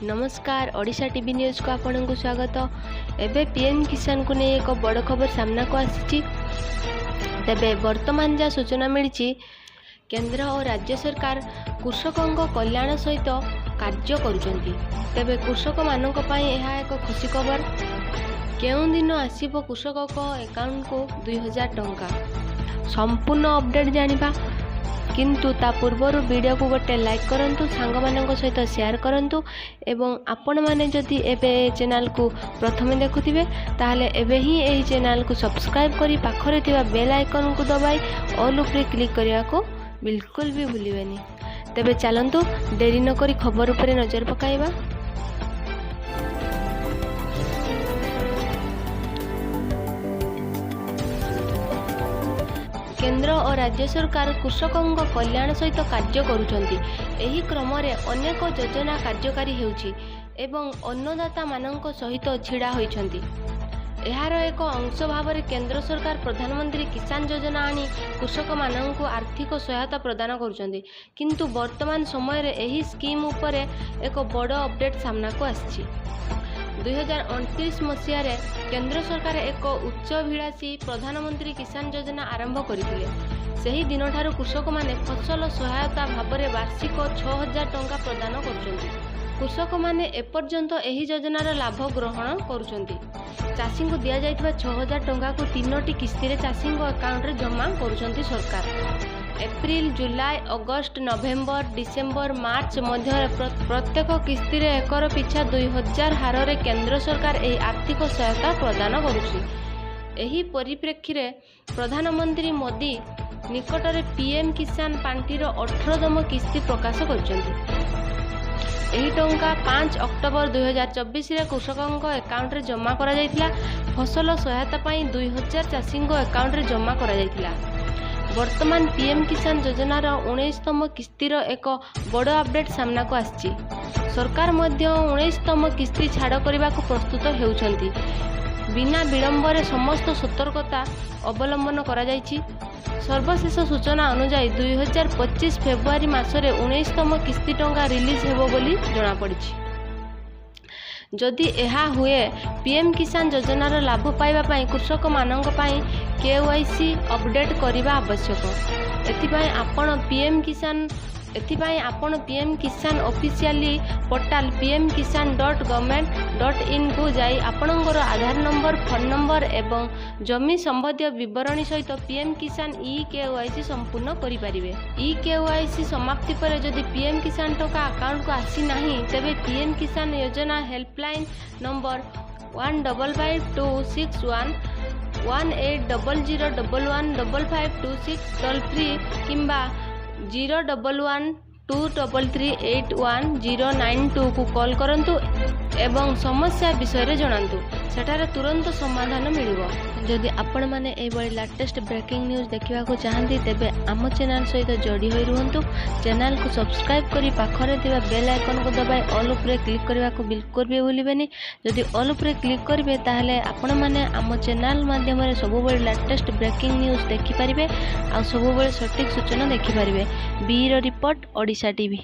नमस्कार Odisha TV news को आपन को स्वागत। एबे पीएम किसान को नहीं एक बड़ खबर सामना को आसी। तेबे वर्तमान जहाँ सूचना मिली केंद्र और राज्य सरकार कृषकों कल्याण सहित कार्य करुचंती। तेबे कृषक मानक पई यह एक खुशी खबर। केउं दिन आसीबो कृषक को अकाउंट को 2000 टंका संपूर्ण अपडेट जानिबा, किंतु ता पूर्वर वीडियो को गोटे लाइक करंतु, सांग मानक सहित शेयर करंतु एवं आपण माने जदि एबे चैनल को प्रथमे देखुथिबे ताहले एबे ही एही चैनल को सब्सक्राइब करी पाखरे थिबा बेल आइकन को दबाई ऑल उपरे क्लिक करिया को बिल्कुल भी भूलिबेनी। तेबे चलंतु देरी न करी खबर उपरे नजर पकाइबा। केंद्र और राज्य सरकार कृषकों कल्याण सहित कार्य करुचंती। एही क्रम रे अनेक योजना कार्यकारी हेउची एवं अन्नदाता मानक सहित छिड़ा होइछंती। एहार एक अंश भाव में केंद्र सरकार प्रधानमंत्री किसान योजना आनी कृषक मानक आर्थिक सहायता प्रदान करुचंती। किंतु वर्तमान समय रे एही स्कीम उपरे एक बड़ अपडेट सामना को आछि। 2029 मसीह केंद्र सरकार एक उच्चभिलाषी प्रधानमंत्री किसान योजना आरंभ करथिले। सही दिन ठारू कृषक माने फसल सहायता भाव में वार्षिक 6000 टंका प्रदान करुचंती। कृषक माने एपर्यंत एही योजनार लाभ ग्रहण करुचंती। चाषी को दिया जाइथिबा 6000 टंका को 3टी किस्ती रे चाषी अकाउंट रे जमा करुचंती सरकार। एप्रिल, जुलाई, अगस्त, नवेम्बर, डिसेम्बर, मार्च मध्य प्रत्येक किस्ती रे एकर पिछा 2000 हार रे केंद्र सरकार एही आर्थिक सहायता प्रदान करुछि। एही परिप्रेक्षी रे प्रधानमंत्री मोदी निकटरे पीएम किसान पांठीर 18तम किस्ती प्रकाश करिसेंती। एही टंका 5 अक्टोबर 2024 रे कृषकों अकाउंट रे जमा करा जायतिला। फसल सहायता पई 2000 चाषी अकाउंट रे जमा करा जायतिला। वर्तमान पीएम किसान योजनार 19तम किस्तीर एक बड़ अपडेट सामना को आछि। सरकार मध्य 19तम किस्ती छाड़ करने को प्रस्तुत हेउछंती। बिना विलंब रे समस्त सतर्कता अवलंबन करा जायछि। सर्वशेष सूचना अनुसार 2025 फेब्रुआरी मासरे 19तम किस्ती टंका रिलीज हेबो बोली जणा पड़िछि। जदि यह हुए पीएम किसान योजनार लाभ पाइबा पाई कृषक मानक पाई केवाईसी अपडेट करने आवश्यक। एथिपाई आपण पीएम किसान ऑफिशियली पोर्टल pmkisan.government.in को जाई आपणकर आधार नंबर, फोन नंबर एवं जमी संबंधी विवरणी सहित पीएम किसान ई-केवाईसी संपूर्ण करिपारिबे। ई-केवाईसी समाप्ति पर जदि पीएम किसान टका अकाउंट को आसी नहीं तेबे पीएम किसान योजना हेल्पलाइन नंबर 155261 1800115526 टोल फ्री किंबा 01123381092 को कॉल करंतु एवं समस्या विषय रे जणांतु। सेठारे तुरंत समाधान मिलिबो। जदि आपण माने ए बड़ी लेटेस्ट ब्रेकिंग न्यूज देखिबा को चाहंती तेबे आम चैनल सहित जोड़ी होई रुहंतु। चैनल को सब्सक्राइब करी पाखरे थिबा बेल आइकन को दबाई ऑल उपरे क्लिक करबा को बिल्कुल भी भूलिबेनी। जदि ऑल उपरे क्लिक करिवे ताहले आपण माने आम चैनल माध्यम रे सब बड़ी लेटेस्ट ब्रेकिंग न्यूज देखि परिबे आ सब बड़ी सटीक सूचना देखि परिबे। बीरो रिपोर्ट ओडिशा टीवी।